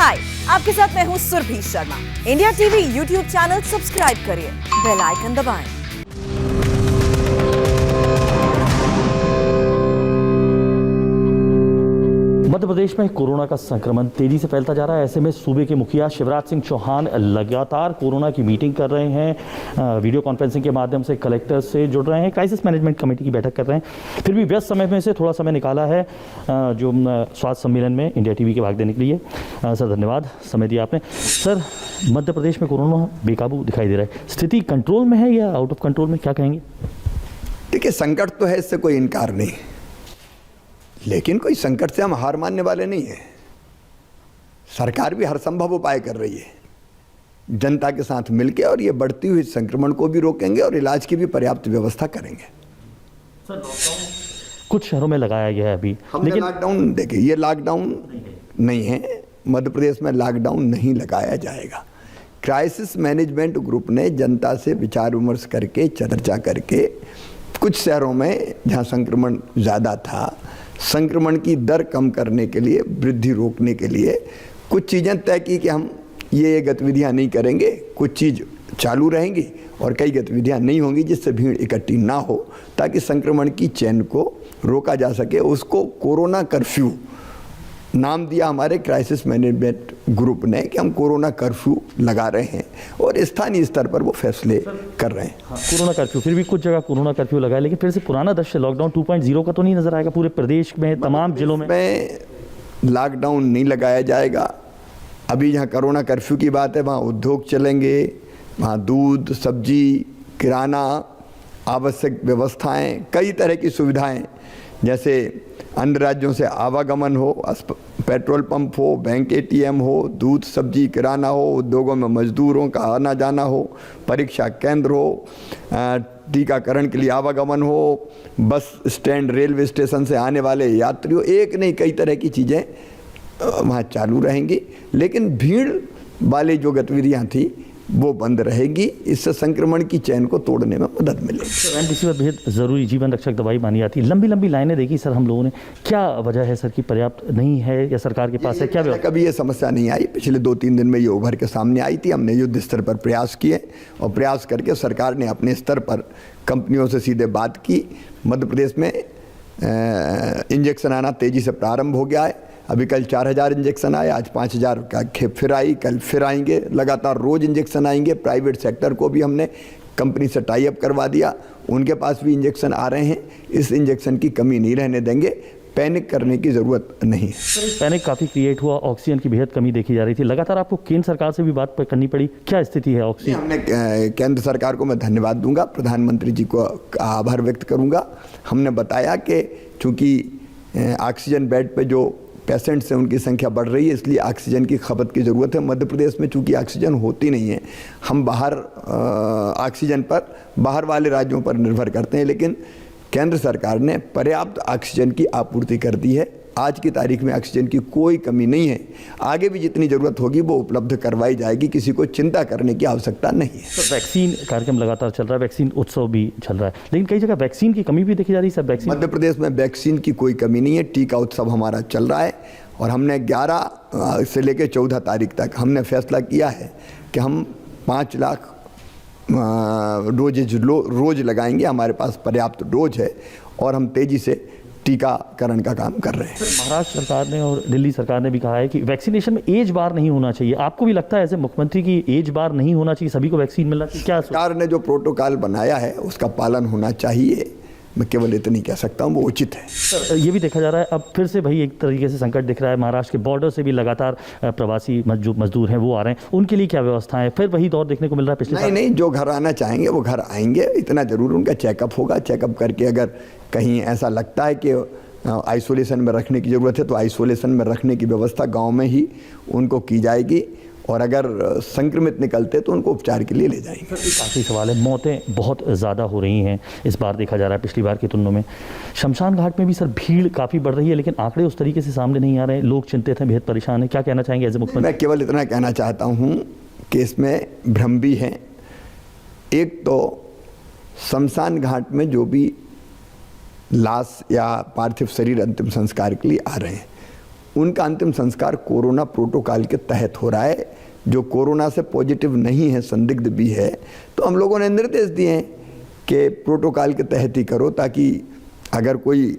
हाय, आपके साथ मैं हूँ Surabhi Sharma. India TV YouTube channel subscribe करिए, बेल आइकन दबाएं। मध्य प्रदेश में कोरोना का संक्रमण तेजी से फैलता जा रहा है। ऐसे में सूबे के मुखिया शिवराज सिंह चौहान लगातार कोरोना की मीटिंग कर रहे हैं, वीडियो कॉन्फ्रेंसिंग के माध्यम से कलेक्टर से जुड़ रहे हैं, क्राइसिस मैनेजमेंट कमेटी की बैठक कर रहे हैं। फिर भी व्यस्त समय में से थोड़ा समय निकाला है जो स्वास्थ्य सम्मेलन में इंडिया टीवी के भाग देने के लिए। सर धन्यवाद, समय दिया आपने। सर, मध्य प्रदेश में कोरोना बेकाबू दिखाई दे रहा है, स्थिति कंट्रोल में है या आउट ऑफ कंट्रोल में, क्या कहेंगे? देखिए, संकट तो है, इससे कोई इनकार नहीं, लेकिन कोई संकट से हम हार मानने वाले नहीं हैं। सरकार भी हर संभव उपाय कर रही है जनता के साथ मिलकर, और ये बढ़ती हुई संक्रमण को भी रोकेंगे और इलाज की भी पर्याप्त व्यवस्था करेंगे। सर, कुछ शहरों में लगाया गया है अभी, लेकिन लॉकडाउन, देखिए ये लॉकडाउन नहीं है, मध्य प्रदेश में लॉकडाउन नहीं लगाया जाएगा। क्राइसिस मैनेजमेंट ग्रुप ने जनता से विचार विमर्श करके, चर्चा करके, कुछ शहरों में जहाँ संक्रमण ज़्यादा था, संक्रमण की दर कम करने के लिए, वृद्धि रोकने के लिए कुछ चीज़ें तय की कि हम ये गतिविधियां नहीं करेंगे, कुछ चीज़ चालू रहेंगी और कई गतिविधियां नहीं होंगी जिससे भीड़ इकट्ठी ना हो, ताकि संक्रमण की चेन को रोका जा सके। उसको कोरोना कर्फ्यू नाम दिया हमारे क्राइसिस मैनेजमेंट ग्रुप ने कि हम कोरोना कर्फ्यू लगा रहे हैं, और स्थानीय स्तर पर वो फैसले कर रहे हैं। कोरोना कर्फ्यू, फिर भी कुछ जगह कोरोना कर्फ्यू लगा है, लेकिन फिर से पुराना दृश्य लॉकडाउन 2.0 का तो नहीं नजर आएगा पूरे प्रदेश में, तमाम जिलों में लॉकडाउन नहीं लगाया जाएगा। अभी जहाँ कोरोना कर्फ्यू की बात है, वहाँ उद्योग चलेंगे, वहाँ दूध, सब्जी, किराना, आवश्यक व्यवस्थाएं, कई तरह की सुविधाएं, जैसे अन्य राज्यों से आवागमन हो, पेट्रोल पंप हो, बैंक ATM हो, दूध, सब्जी, किराना हो, उद्योगों में मजदूरों का आना जाना हो, परीक्षा केंद्र हो, टीकाकरण के लिए आवागमन हो, बस स्टैंड, रेलवे स्टेशन से आने वाले यात्रियों, एक नहीं कई तरह की चीज़ें वहाँ चालू रहेंगी। लेकिन भीड़ वाली जो गतिविधियाँ थी वो बंद रहेगी। इससे संक्रमण की चैन को तोड़ने में मदद मिलेगी। रेमडेसिविर बेहद ज़रूरी जीवन रक्षक दवाई मानी जाती है। लंबी लंबी लाइनें देखी सर हम लोगों ने, क्या वजह है सर कि पर्याप्त नहीं है या सरकार के पास है, क्या व्यवस्था? कभी ये समस्या नहीं आई, पिछले 2-3 दिन में ये उभर के सामने आई थी। हमने युद्ध स्तर पर प्रयास किए और प्रयास करके सरकार ने अपने स्तर पर कंपनियों से सीधे बात की। मध्य प्रदेश में इंजेक्शन आना तेज़ी से प्रारंभ हो गया है। अभी कल 4000 इंजेक्शन आए, आज 5000 का खेप फिर आई, कल फिर आएंगे। लगातार रोज़ इंजेक्शन आएंगे। प्राइवेट सेक्टर को भी हमने कंपनी से टाई अप करवा दिया, उनके पास भी इंजेक्शन आ रहे हैं। इस इंजेक्शन की कमी नहीं रहने देंगे, पैनिक करने की ज़रूरत नहीं है। पैनिक काफ़ी क्रिएट हुआ, ऑक्सीजन की बेहद कमी देखी जा रही थी, लगातार आपको केंद्र सरकार से भी बात करनी पड़ी, क्या स्थिति है ऑक्सीजन? हमने केंद्र सरकार को मैं धन्यवाद दूंगा, प्रधानमंत्री जी को आभार व्यक्त करूंगा। हमने बताया कि चूँकि ऑक्सीजन बेड पे जो पेशेंट्स हैं उनकी संख्या बढ़ रही है, इसलिए ऑक्सीजन की खपत की ज़रूरत है। मध्य प्रदेश में चूँकि ऑक्सीजन होती नहीं है, हम बाहर ऑक्सीजन पर बाहर वाले राज्यों पर निर्भर करते हैं, लेकिन केंद्र सरकार ने पर्याप्त ऑक्सीजन की आपूर्ति कर दी है। आज की तारीख में ऑक्सीजन की कोई कमी नहीं है। आगे भी जितनी ज़रूरत होगी वो उपलब्ध करवाई जाएगी, किसी को चिंता करने की आवश्यकता नहीं है। तो वैक्सीन कार्यक्रम लगातार चल रहा है, वैक्सीन उत्सव भी चल रहा है, लेकिन कई जगह वैक्सीन की कमी भी देखी जा रही है सर। वैक्सीन मध्य प्रदेश में वैक्सीन की कोई कमी नहीं है। टीका उत्सव हमारा चल रहा है और हमने 11 से लेकर 14 तारीख तक हमने फैसला किया है कि हम 5 लाख डोजेज रोज़ लगाएंगे। हमारे पास पर्याप्त डोज है और हम तेज़ी से टीकाकरण का काम कर रहे हैं। महाराष्ट्र सरकार ने और दिल्ली सरकार ने भी कहा है कि वैक्सीनेशन में एज बार नहीं होना चाहिए। आपको भी लगता है ऐसे मुख्यमंत्री की एज बार नहीं होना चाहिए, सभी को वैक्सीन मिलना चाहिए? क्या सरकार ने जो प्रोटोकॉल बनाया है उसका पालन होना चाहिए, मैं केवल इतनी कह सकता हूँ, वो उचित है। सर, ये भी देखा जा रहा है अब फिर से भाई एक तरीके से संकट दिख रहा है, महाराष्ट्र के बॉर्डर से भी लगातार प्रवासी मजदूर हैं वो आ रहे हैं, उनके लिए क्या व्यवस्था है? फिर वही दौर देखने को मिल रहा है पिछले नहीं, जो घर आना चाहेंगे वो घर आएंगे। इतना जरूर उनका चेकअप होगा। चेकअप करके अगर कहीं ऐसा लगता है कि आइसोलेशन में रखने की ज़रूरत है तो आइसोलेशन में रखने की व्यवस्था गाँव में ही उनको की जाएगी, और अगर संक्रमित निकलते तो उनको उपचार के लिए ले जाएंगे। काफ़ी सवाल है, मौतें बहुत ज़्यादा हो रही हैं इस बार देखा जा रहा है पिछली बार की तुलना में। शमशान घाट में भी सर भीड़ काफ़ी बढ़ रही है, लेकिन आंकड़े उस तरीके से सामने नहीं आ रहे हैं, लोग चिंतित हैं, बेहद परेशान हैं, क्या कहना चाहेंगे एज ए मुख्यमंत्री? मैं केवल इतना कहना चाहता हूँ कि इसमें भ्रम भी है। एक तो शमशान घाट में जो भी लाश या पार्थिव शरीर अंतिम संस्कार के लिए आ रहे हैं, उनका अंतिम संस्कार कोरोना प्रोटोकॉल के तहत हो रहा है। जो कोरोना से पॉजिटिव नहीं है, संदिग्ध भी है, तो हम लोगों ने निर्देश दिए हैं कि प्रोटोकॉल के तहत ही करो, ताकि अगर कोई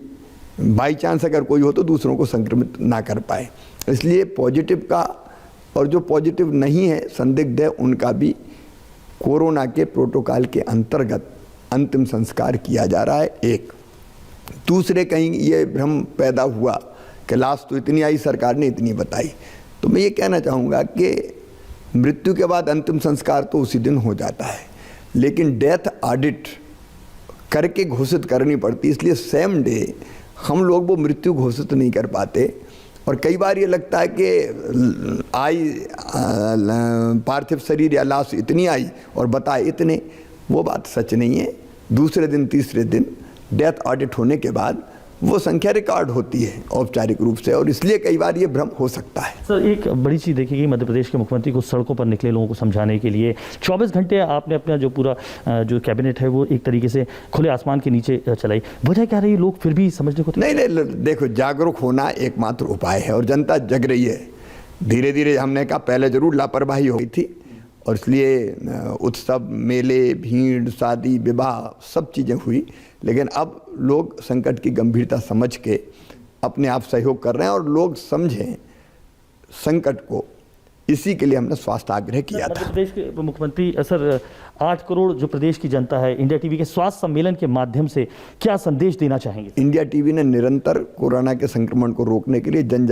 बाई चांस अगर कोई हो तो दूसरों को संक्रमित ना कर पाए। इसलिए पॉजिटिव का और जो पॉजिटिव नहीं है, संदिग्ध है, उनका भी कोरोना के प्रोटोकॉल के अंतर्गत अंतिम संस्कार किया जा रहा है। एक दूसरे कहीं ये भ्रम पैदा हुआ कि लाश तो इतनी आई, सरकार ने इतनी बताई, तो मैं ये कहना चाहूँगा कि मृत्यु के बाद अंतिम संस्कार तो उसी दिन हो जाता है, लेकिन डेथ ऑडिट करके घोषित करनी पड़ती है। इसलिए सेम डे हम लोग वो मृत्यु घोषित नहीं कर पाते। और कई बार ये लगता है कि आई पार्थिव शरीर या लाश इतनी आई और बताए इतने, वो बात सच नहीं है। दूसरे दिन तीसरे दिन डेथ ऑडिट होने के बाद वो संख्या रिकॉर्ड होती है औपचारिक रूप से, और इसलिए कई बार ये भ्रम हो सकता है। सर, एक बड़ी चीज़ देखिए कि मध्य प्रदेश के मुख्यमंत्री को सड़कों पर निकले लोगों को समझाने के लिए 24 घंटे आपने अपना जो पूरा जो कैबिनेट है वो एक तरीके से खुले आसमान के नीचे चलाई। वजह क्या रही, लोग फिर भी समझने को नहीं, देखो, जागरूक होना एकमात्र उपाय है और जनता जग रही है। धीरे धीरे हमने कहा पहले जरूर लापरवाही हो गई थी, और इसलिए उत्सव, मेले, भीड़, शादी, विवाह सब चीज़ें हुई, लेकिन अब लोग संकट की गंभीरता समझ के अपने आप सहयोग कर रहे हैं और लोग समझें संकट को। इसी के लिए हमने स्वास्थ्य आग्रह किया था। मध्य प्रदेश के मुख्यमंत्री सर, 8 करोड़ जो प्रदेश की जनता है, इंडिया टीवी के स्वास्थ्य सम्मेलन के माध्यम से क्या संदेश देना चाहेंगे? इंडिया टीवी ने निरंतर कोरोना के संक्रमण को रोकने के लिए जन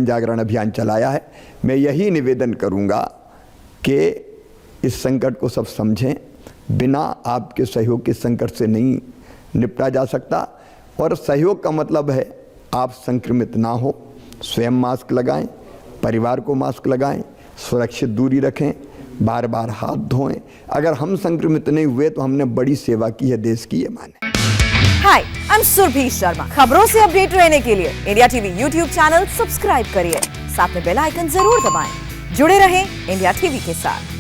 जागरण अभियान चलाया है। मैं यही निवेदन करूँगा कि इस संकट को सब समझें। बिना आपके सहयोग के संकट से नहीं निपटा जा सकता, और सहयोग का मतलब है आप संक्रमित ना हो, स्वयं मास्क लगाएं, परिवार को मास्क लगाएं, सुरक्षित दूरी रखें, बार बार हाथ धोएं। अगर हम संक्रमित नहीं हुए तो हमने बड़ी सेवा की है देश की, ये माने। हाय, आई एम सुरभि शर्मा। खबरों से अपडेट रहने के लिए India TV YouTube channel subscribe करिए, साथ में बेल आइकन जरूर दबाएं। जुड़े रहें इंडिया टीवी के साथ।